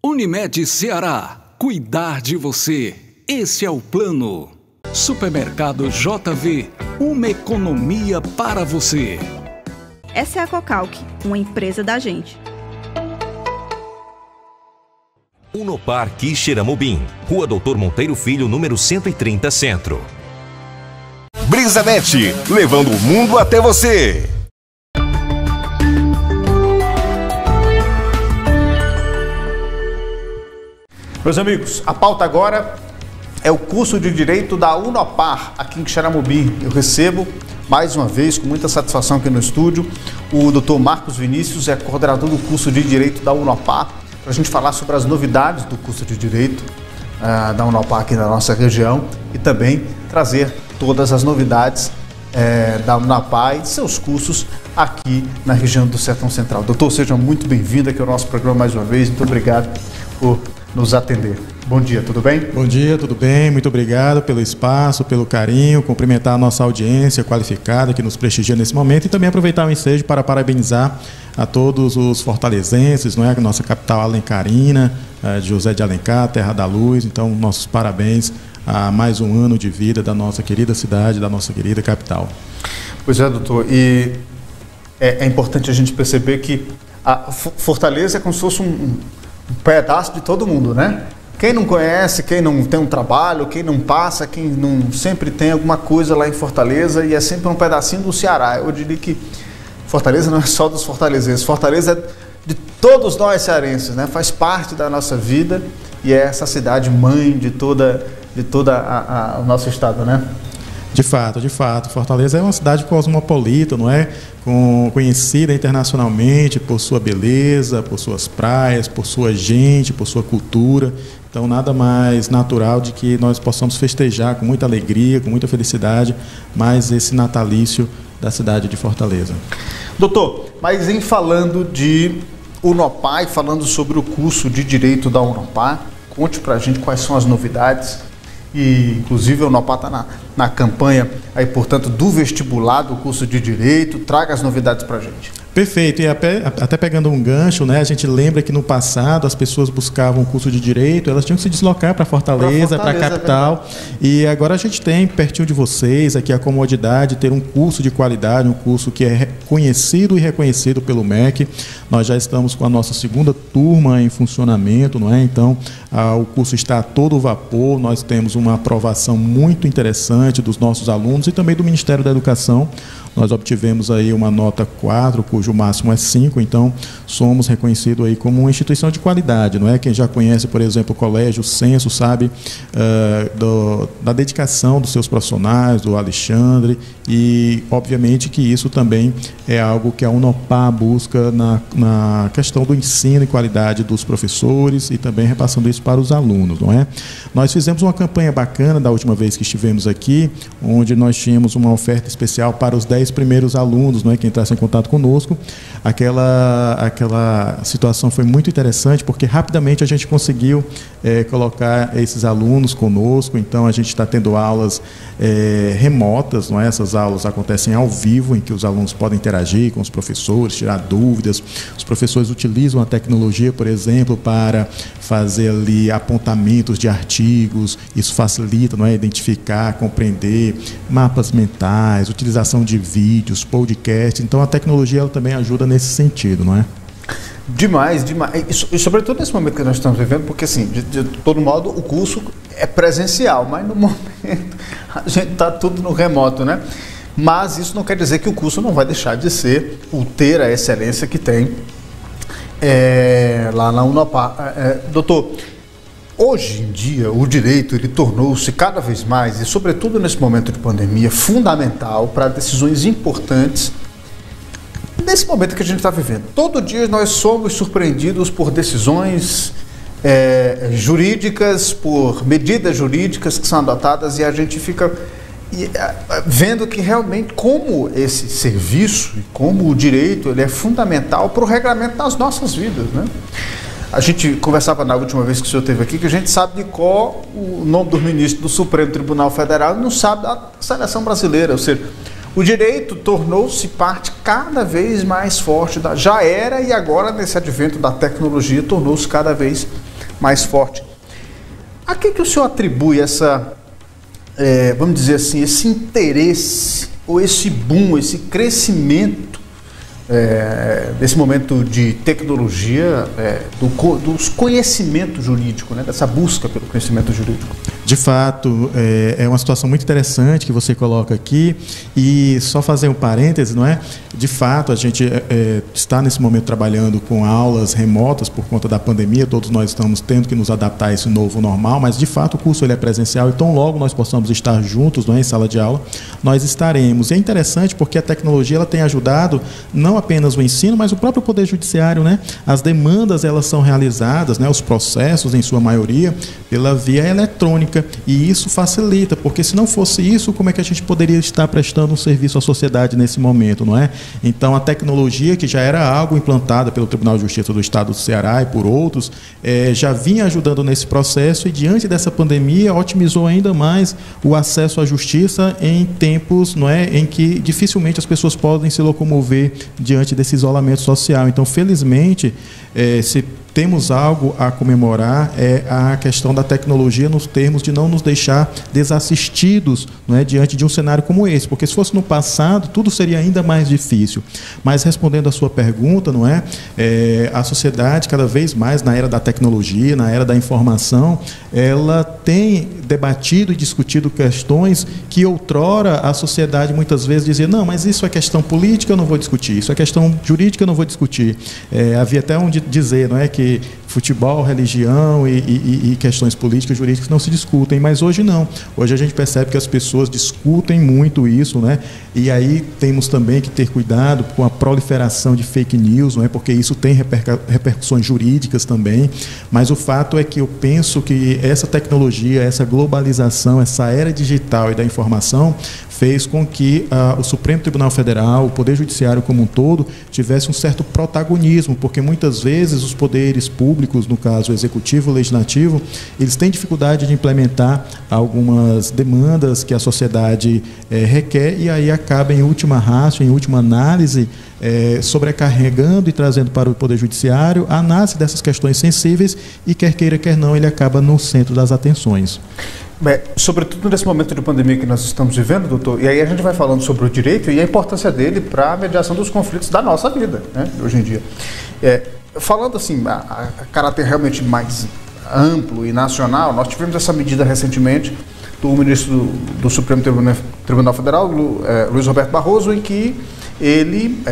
Unimed Ceará, cuidar de você. Esse é o plano. Supermercado JV, uma economia para você. Essa é a Cocalc, uma empresa da gente. Unopar Quixeramobim, Rua Doutor Monteiro Filho, número 130, Centro. BrisaNet, levando o mundo até você. Meus amigos, a pauta agora é o curso de Direito da Unopar, aqui em Quixeramobim. Eu recebo, mais uma vez, com muita satisfação aqui no estúdio, o Dr. Marcos Vinícius, é coordenador do curso de Direito da Unopar, para a gente falar sobre as novidades do curso de Direito da Unopar aqui na nossa região e também trazer todas as novidades da Unopar e de seus cursos aqui na região do Sertão Central. Doutor, seja muito bem-vindo aqui ao nosso programa mais uma vez. Muito obrigado por nos atender. Bom dia, tudo bem? Bom dia, tudo bem? Muito obrigado pelo espaço, pelo carinho, cumprimentar a nossa audiência qualificada que nos prestigia nesse momento e também aproveitar o ensejo para parabenizar a todos os fortalezenses, não é? A nossa capital alencarina, de José de Alencar, Terra da Luz. Então, nossos parabéns a mais um ano de vida da nossa querida cidade, da nossa querida capital. Pois é, doutor, e é importante a gente perceber que a Fortaleza é como se fosse um pedaço de todo mundo, né? Quem não conhece, quem não tem um trabalho, quem não passa, quem não sempre tem alguma coisa lá em Fortaleza, e é sempre um pedacinho do Ceará. Eu diria que Fortaleza não é só dos fortalezenses, Fortaleza é de todos nós cearenses, né? Faz parte da nossa vida e é essa cidade mãe de toda o nosso estado, né? De fato, Fortaleza é uma cidade cosmopolita, não é? Conhecida internacionalmente por sua beleza, por suas praias, por sua gente, por sua cultura. Então, nada mais natural de que nós possamos festejar com muita alegria, com muita felicidade, mais esse natalício da cidade de Fortaleza. Doutor, mas em falando de Unopar e falando sobre o curso de Direito da Unopar, conte pra gente quais são as novidades. E, inclusive, a Unopar está na campanha, aí, portanto, do vestibular do curso de Direito. Traga as novidades para a gente. Perfeito, e até pegando um gancho, né, a gente lembra que no passado as pessoas buscavam o curso de Direito, elas tinham que se deslocar para Fortaleza, para a capital, e agora a gente tem pertinho de vocês aqui a comodidade de ter um curso de qualidade, um curso que é conhecido e reconhecido pelo MEC. Nós já estamos com a nossa segunda turma em funcionamento, não é? Então, o curso está a todo vapor, nós temos uma aprovação muito interessante dos nossos alunos e também do Ministério da Educação. Nós obtivemos aí uma nota 4, cujo máximo é 5, então somos reconhecidos aí como uma instituição de qualidade, não é? Quem já conhece, por exemplo, o Colégio o Censo, sabe da dedicação dos seus profissionais, do Alexandre, e obviamente que isso também é algo que a Unopar busca na questão do ensino e qualidade dos professores e também repassando isso para os alunos, não é? Nós fizemos uma campanha bacana da última vez que estivemos aqui, onde nós tínhamos uma oferta especial para os 10 primeiros alunos, não é, que entrassem em contato conosco. Aquela situação foi muito interessante, porque rapidamente a gente conseguiu colocar esses alunos conosco. Então, a gente está tendo aulas remotas, não é? Essas aulas acontecem ao vivo, em que os alunos podem interagir com os professores, tirar dúvidas. Os professores utilizam a tecnologia, por exemplo, para fazer ali apontamentos de artigos. Isso facilita, não é, identificar, compreender mapas mentais, utilização de vídeos, podcasts. Então, a tecnologia ela também ajuda nesse sentido, não é? Demais, demais. E sobretudo nesse momento que nós estamos vivendo, porque assim, de todo modo, o curso é presencial, mas no momento a gente está tudo no remoto, né? Mas isso não quer dizer que o curso não vai deixar de ser, ter a excelência que tem lá na Unopar. Doutor, hoje em dia o direito ele tornou-se cada vez mais, e sobretudo nesse momento de pandemia, fundamental para decisões importantes. Nesse momento que a gente está vivendo, todo dia nós somos surpreendidos por decisões jurídicas, por medidas jurídicas que são adotadas, e a gente fica vendo que realmente como esse serviço e como o direito ele é fundamental para o regramento das nossas vidas, né? A gente conversava na última vez que o senhor esteve aqui que a gente sabe de qual o nome dos ministros do Supremo Tribunal Federal e não sabe da seleção brasileira, ou seja, o direito tornou-se parte cada vez mais forte, já era, e agora nesse advento da tecnologia tornou-se cada vez mais forte. A que o senhor atribui essa, vamos dizer assim, esse interesse, ou esse boom, esse crescimento desse momento de tecnologia, dos conhecimentos jurídicos, né, dessa busca pelo conhecimento jurídico? De fato, é uma situação muito interessante que você coloca aqui, e só fazer um parêntese, não é? De fato, a gente está nesse momento trabalhando com aulas remotas por conta da pandemia, todos nós estamos tendo que nos adaptar a esse novo normal, mas de fato o curso ele é presencial, então logo nós possamos estar juntos, não é, em sala de aula, nós estaremos. E é interessante porque a tecnologia ela tem ajudado não apenas o ensino, mas o próprio Poder Judiciário, né? As demandas elas são realizadas, né, os processos em sua maioria, pela via eletrônica, e isso facilita, porque se não fosse isso, como é que a gente poderia estar prestando um serviço à sociedade nesse momento, não é? Então a tecnologia, que já era algo implantada pelo Tribunal de Justiça do Estado do Ceará e por outros, já vinha ajudando nesse processo, e diante dessa pandemia otimizou ainda mais o acesso à justiça em tempos, não é, em que dificilmente as pessoas podem se locomover diante desse isolamento social. Então, felizmente, se temos algo a comemorar, é a questão da tecnologia nos termos de não nos deixar desassistidos, não é, diante de um cenário como esse, porque se fosse no passado, tudo seria ainda mais difícil. Mas respondendo à sua pergunta, não é, a sociedade cada vez mais na era da tecnologia, na era da informação, ela tem debatido e discutido questões que outrora a sociedade muitas vezes dizia, não, mas isso é questão política, eu não vou discutir, isso é questão jurídica, eu não vou discutir. Havia até onde dizer, não é, que futebol, religião e questões políticas, jurídicas não se discutem, mas hoje não. Hoje a gente percebe que as pessoas discutem muito isso, né? E aí temos também que ter cuidado com a proliferação de fake news, não é? Porque isso tem repercussões jurídicas também, mas o fato é que eu penso que essa tecnologia, essa globalização, essa era digital e da informação fez com que o Supremo Tribunal Federal, o Poder Judiciário como um todo, tivesse um certo protagonismo, porque muitas vezes os poderes públicos, no caso o Executivo e o Legislativo, eles têm dificuldade de implementar algumas demandas que a sociedade requer, e aí acaba, em última ratio, em última análise, sobrecarregando e trazendo para o Poder Judiciário a análise dessas questões sensíveis, e quer queira, quer não, ele acaba no centro das atenções. Sobretudo nesse momento de pandemia que nós estamos vivendo, doutor, e aí a gente vai falando sobre o direito e a importância dele para a mediação dos conflitos da nossa vida, né, hoje em dia. Falando assim, a caráter realmente mais amplo e nacional, nós tivemos essa medida recentemente do ministro do Supremo Tribunal Federal, Luiz Roberto Barroso, em que ele,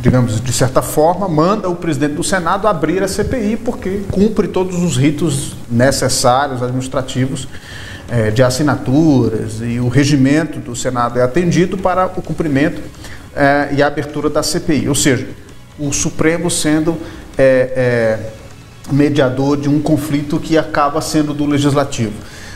digamos, de certa forma, manda o presidente do Senado abrir a CPI, porque cumpre todos os ritos necessários, administrativos, de assinaturas, e o regimento do Senado é atendido para o cumprimento e a abertura da CPI. Ou seja, o Supremo sendo mediador de um conflito que acaba sendo do Legislativo.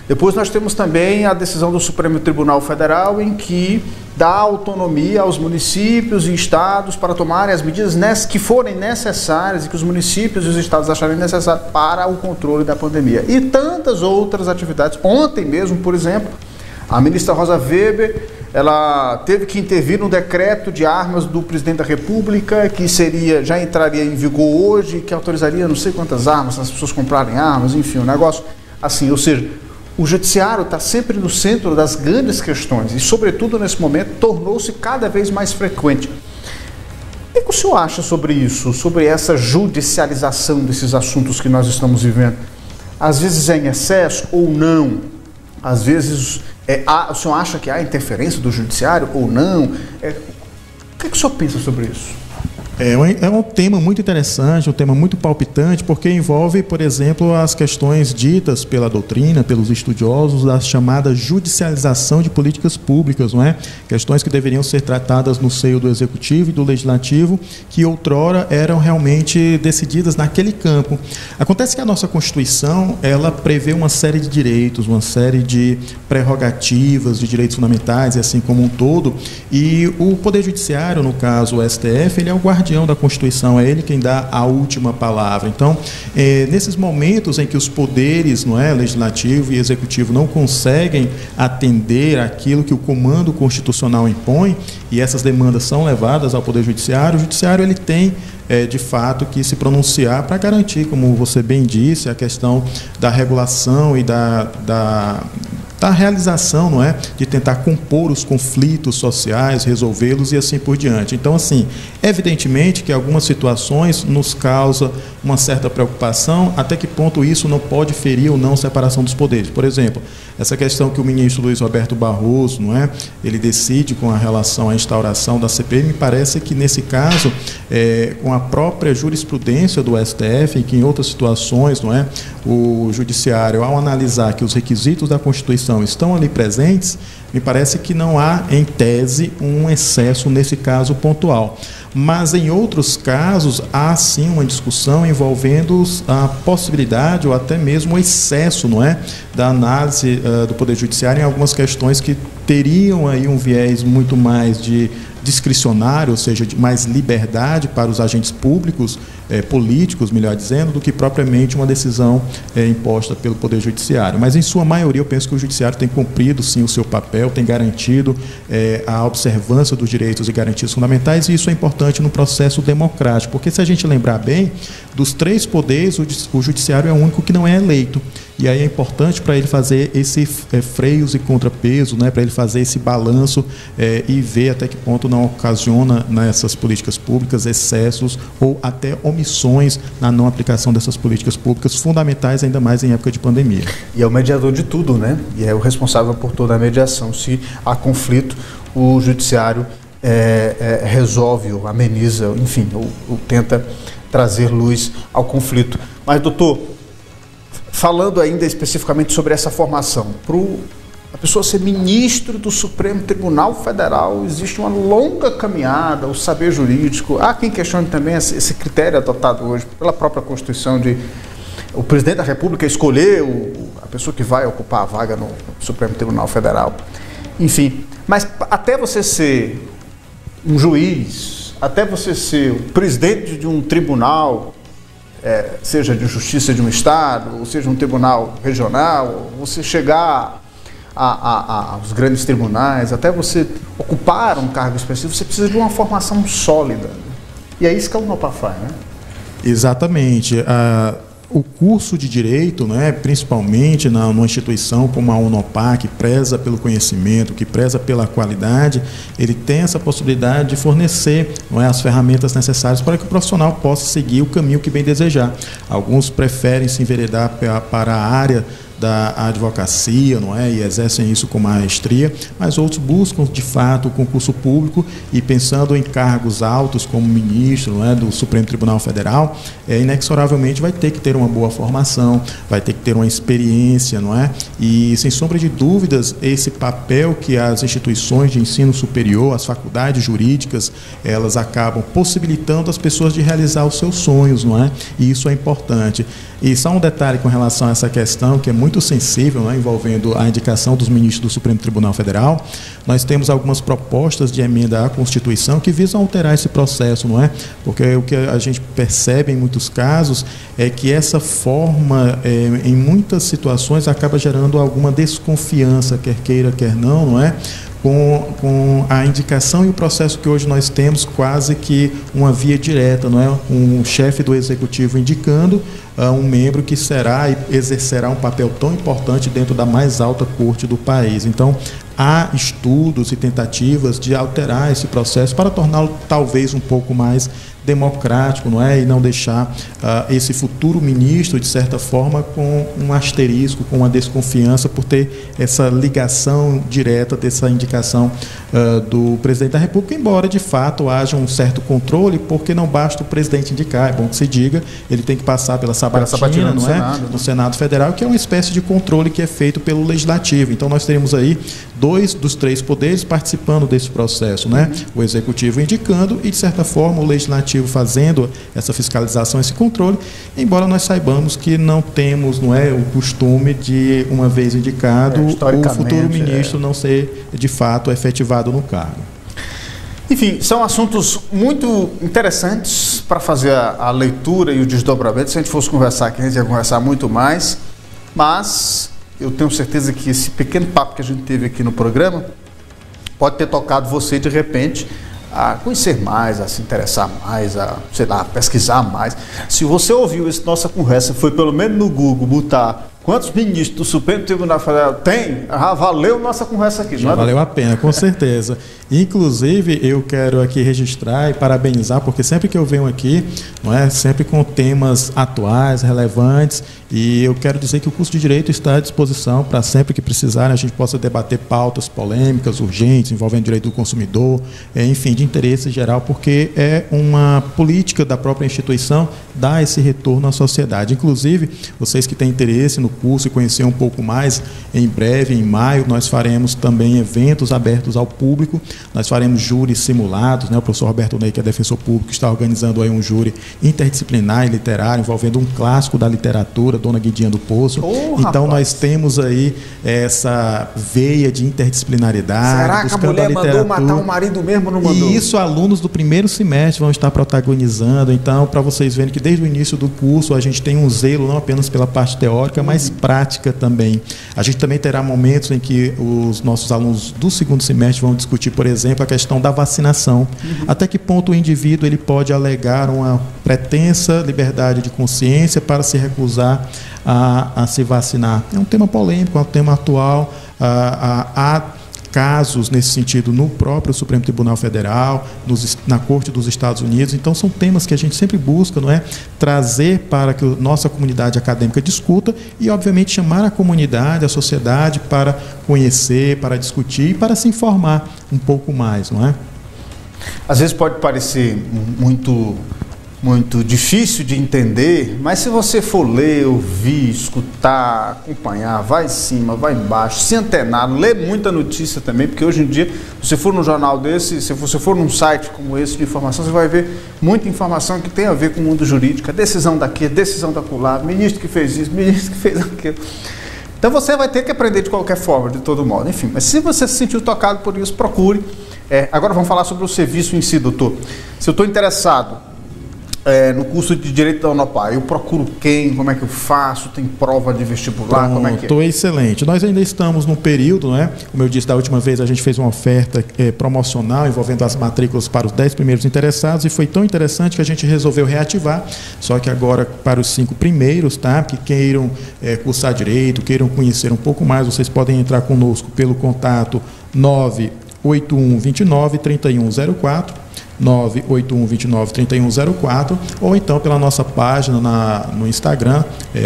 Depois nós temos também a decisão do Supremo Tribunal Federal, em que dá autonomia aos municípios e estados para tomarem as medidas que forem necessárias e que os municípios e os estados acharem necessárias para o controle da pandemia. E tantas outras atividades. Ontem mesmo, por exemplo, a ministra Rosa Weber, ela teve que intervir no decreto de armas do presidente da República, que já entraria em vigor hoje, que autorizaria não sei quantas armas, as pessoas comprarem armas, enfim, um negócio assim, ou seja, o judiciário está sempre no centro das grandes questões e, sobretudo nesse momento, tornou-se cada vez mais frequente. O que o senhor acha sobre isso, sobre essa judicialização desses assuntos que nós estamos vivendo? Às vezes é em excesso ou não? Às vezes, o senhor acha que há interferência do judiciário ou não? O que o senhor pensa sobre isso? É um tema muito interessante, um tema muito palpitante, porque envolve, por exemplo, as questões ditas pela doutrina, pelos estudiosos, da chamada judicialização de políticas públicas, não é? Questões que deveriam ser tratadas no seio do Executivo e do Legislativo, que outrora eram realmente decididas naquele campo. Acontece que a nossa Constituição, ela prevê uma série de direitos, uma série de prerrogativas, de direitos fundamentais, e assim como um todo, e o Poder Judiciário, no caso o STF, ele é o guardião guardião da Constituição, é ele quem dá a última palavra. Então, nesses momentos em que os poderes, não é, legislativo e executivo não conseguem atender aquilo que o comando constitucional impõe, e essas demandas são levadas ao Poder Judiciário, o Judiciário ele tem de fato que se pronunciar para garantir, como você bem disse, a questão da regulação e da realização, não é, de tentar compor os conflitos sociais, resolvê-los e assim por diante. Então, assim, evidentemente que algumas situações nos causam uma certa preocupação, até que ponto isso não pode ferir ou não a separação dos poderes. Por exemplo, essa questão que o ministro Luiz Roberto Barroso, não é, ele decide com a relação à instauração da CPI, me parece que nesse caso, com a própria jurisprudência do STF, e que em outras situações, não é, o Judiciário, ao analisar que os requisitos da Constituição estão ali presentes, me parece que não há, em tese, um excesso nesse caso pontual. Mas, em outros casos, há sim uma discussão envolvendo a possibilidade ou até mesmo o excesso, não é, da análise do Poder Judiciário em algumas questões que teriam aí um viés muito mais de discricionário, ou seja, de mais liberdade para os agentes públicos, políticos, melhor dizendo, do que propriamente uma decisão imposta pelo Poder Judiciário. Mas, em sua maioria, eu penso que o Judiciário tem cumprido, sim, o seu papel, tem garantido a observância dos direitos e garantias fundamentais, e isso é importante no processo democrático, porque, se a gente lembrar bem, dos 3 poderes, o Judiciário é o único que não é eleito. E aí é importante para ele fazer esse freios e contrapesos, né, para ele fazer esse balanço e ver até que ponto não ocasiona nessas políticas públicas excessos ou até omissões na não aplicação dessas políticas públicas fundamentais, ainda mais em época de pandemia. E é o mediador de tudo, né? E é o responsável por toda a mediação. Se há conflito, o Judiciário resolve ou ameniza, enfim, ou tenta trazer luz ao conflito. Mas, doutor, falando ainda especificamente sobre essa formação, para a pessoa ser ministro do Supremo Tribunal Federal, existe uma longa caminhada, o saber jurídico. Há quem questione também esse critério adotado hoje pela própria Constituição de o presidente da República escolher a pessoa que vai ocupar a vaga no Supremo Tribunal Federal. Enfim, mas até você ser um juiz, até você ser o presidente de um tribunal, seja de justiça de um estado, ou seja um tribunal regional, você chegar aos grandes tribunais, até você ocupar um cargo específico, você precisa de uma formação sólida. E é isso que a UNOPAR faz, né? Exatamente. O curso de Direito, né, principalmente numa instituição como a UNOPAR, que preza pelo conhecimento, que preza pela qualidade, ele tem essa possibilidade de fornecer, não é, as ferramentas necessárias para que o profissional possa seguir o caminho que bem desejar. Alguns preferem se enveredar para a área da advocacia, não é, e exercem isso com maestria, mas outros buscam de fato o concurso público e, pensando em cargos altos como ministro, não é, do Supremo Tribunal Federal, inexoravelmente vai ter que ter uma boa formação, vai ter que ter uma experiência, não é, e sem sombra de dúvidas esse papel que as instituições de ensino superior, as faculdades jurídicas, elas acabam possibilitando as pessoas de realizar os seus sonhos, não é, e isso é importante. E só um detalhe com relação a essa questão, que é muito sensível, né, envolvendo a indicação dos ministros do Supremo Tribunal Federal. Nós temos algumas propostas de emenda à Constituição que visam alterar esse processo, não é? Porque o que a gente percebe em muitos casos é que essa forma, em muitas situações, acaba gerando alguma desconfiança, quer queira, quer não é? Com a indicação e o processo que hoje nós temos quase que uma via direta, não é? Um chefe do executivo indicando um membro que será e exercerá um papel tão importante dentro da mais alta corte do país. Então, há estudos e tentativas de alterar esse processo para torná-lo talvez um pouco mais democrático, não é? E não deixar esse futuro ministro, de certa forma, com um asterisco, com uma desconfiança por ter essa ligação direta dessa indicação do presidente da República, embora de fato haja um certo controle, porque não basta o presidente indicar, é bom que se diga, ele tem que passar pela sabatina, não é? Senado, no Senado Federal, que é uma espécie de controle que é feito pelo Legislativo. Então nós teremos aí 2 dos 3 poderes participando desse processo, né? O Executivo indicando e, de certa forma, o Legislativo fazendo essa fiscalização, esse controle, embora nós saibamos que não temos, não é, o costume de, uma vez indicado, o futuro ministro não ser, de fato, efetivado no cargo. Enfim, são assuntos muito interessantes para fazer a leitura e o desdobramento. Se a gente fosse conversar aqui, a gente ia conversar muito mais, mas eu tenho certeza que esse pequeno papo que a gente teve aqui no programa pode ter tocado você de repente a conhecer mais, a se interessar mais, a, sei lá, pesquisar mais. Se você ouviu essa nossa conversa, foi pelo menos no Google botar quantos ministros do Supremo Tribunal Federal tem, valeu nossa conversa aqui. Já valeu a pena, com certeza. Inclusive, eu quero aqui registrar e parabenizar, porque sempre que eu venho aqui, não é, sempre com temas atuais, relevantes, e eu quero dizer que o curso de Direito está à disposição para sempre que precisarem a gente possa debater pautas polêmicas, urgentes, envolvendo direito do consumidor, enfim, de interesse geral, porque é uma política da própria instituição dar esse retorno à sociedade. Inclusive, vocês que têm interesse no curso e conhecer um pouco mais, em breve, em maio, nós faremos também eventos abertos ao público. Nós faremos júris simulados, né? O professor Roberto Ney, que é defensor público, está organizando aí um júri interdisciplinar e literário, envolvendo um clássico da literatura, Dona Guidinha do Poço. Então, nós temos aí essa veia de interdisciplinaridade. Será que a mulher mandou matar o marido mesmo ou não mandou? E isso, alunos do primeiro semestre vão estar protagonizando. Então, para vocês verem que desde o início do curso a gente tem um zelo não apenas pela parte teórica, mas prática também. A gente também terá momentos em que os nossos alunos do segundo semestre vão discutir, por exemplo, a questão da vacinação. Até que ponto o indivíduo ele pode alegar uma pretensa liberdade de consciência para se recusar a se vacinar. É um tema polêmico, é um tema atual. Há casos nesse sentido no próprio Supremo Tribunal Federal, na Corte dos Estados Unidos. Então, são temas que a gente sempre busca, não é? Trazer para que a nossa comunidade acadêmica discuta e, obviamente, chamar a comunidade, a sociedade para conhecer, para discutir e para se informar um pouco mais, não é? Às vezes pode parecer muito difícil de entender, mas se você for ler, ouvir, escutar, acompanhar, vai em cima, vai embaixo, se antenar, lê muita notícia também, porque hoje em dia, se você for num jornal desse, se você for num site como esse de informação, você vai ver muita informação que tem a ver com o mundo jurídico, a decisão daqui, a decisão daquela, ministro que fez isso, ministro que fez aquilo. Então você vai ter que aprender de qualquer forma, de todo modo, enfim. Mas se você se sentiu tocado por isso, procure. Agora vamos falar sobre o serviço em si, doutor. Se eu estou interessado no curso de Direito da Unopar, eu procuro quem? Como é que eu faço? Tem prova de vestibular? Como é que é? Excelente. Nós ainda estamos num período, né? Como eu disse, da última vez a gente fez uma oferta promocional envolvendo as matrículas para os 10 primeiros interessados e foi tão interessante que a gente resolveu reativar, só que agora para os 5 primeiros, tá? Que queiram cursar Direito, queiram conhecer um pouco mais, vocês podem entrar conosco pelo contato 98129-3104, 98129-3104, ou então pela nossa página no Instagram,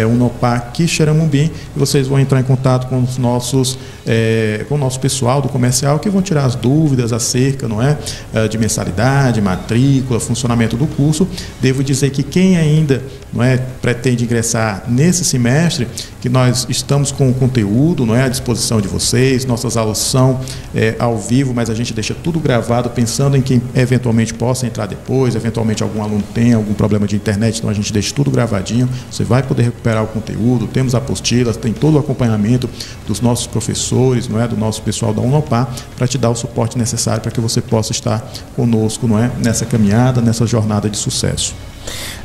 Unopar Quixeramobim, e vocês vão entrar em contato com os nossos, com o nosso pessoal do comercial, que vão tirar as dúvidas acerca, não é, de mensalidade, matrícula, funcionamento do curso. Devo dizer que quem ainda não é, pretende ingressar nesse semestre, que nós estamos com o conteúdo, não é, à disposição de vocês, nossas aulas são ao vivo, mas a gente deixa tudo gravado, pensando em quem eventualmente possa entrar depois, eventualmente algum aluno tem algum problema de internet, então a gente deixa tudo gravadinho, você vai poder recuperar o conteúdo, temos apostilas, tem todo o acompanhamento dos nossos professores, não é, do nosso pessoal da Unopar, para te dar o suporte necessário para que você possa estar conosco, não é, nessa caminhada, nessa jornada de sucesso.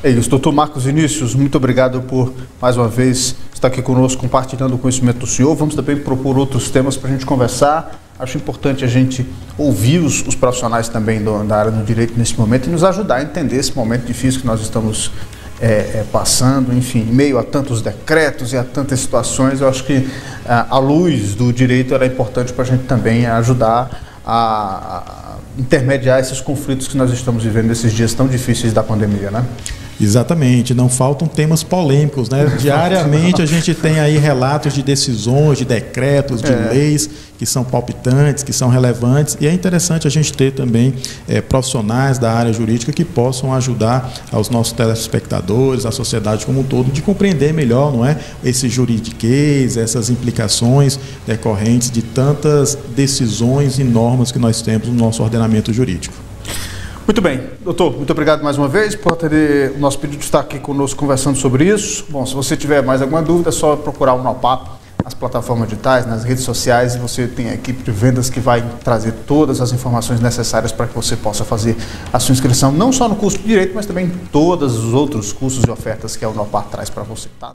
É isso, doutor Marcos Vinícius, muito obrigado por, mais uma vez, estar aqui conosco, compartilhando o conhecimento do senhor. Vamos também propor outros temas para a gente conversar. Acho importante a gente ouvir os profissionais também da área do direito nesse momento e nos ajudar a entender esse momento difícil que nós estamos passando, enfim, em meio a tantos decretos e a tantas situações. Eu acho que a luz do direito era importante para a gente também ajudar a intermediar esses conflitos que nós estamos vivendo nesses dias tão difíceis da pandemia, né? Exatamente, não faltam temas polêmicos, né? Diariamente a gente tem aí relatos de decisões, de decretos, de leis que são palpitantes, que são relevantes, e é interessante a gente ter também profissionais da área jurídica que possam ajudar aos nossos telespectadores, a sociedade como um todo, de compreender melhor, não é, esse juridiquês, essas implicações decorrentes de tantas decisões e normas que nós temos no nosso ordenamento jurídico. Muito bem, doutor, muito obrigado mais uma vez por atender o nosso pedido de estar aqui conosco conversando sobre isso. Bom, se você tiver mais alguma dúvida, é só procurar o Unopar nas plataformas digitais, nas redes sociais, e você tem a equipe de vendas que vai trazer todas as informações necessárias para que você possa fazer a sua inscrição, não só no curso de Direito, mas também em todos os outros cursos e ofertas que a Unopar traz para você, tá?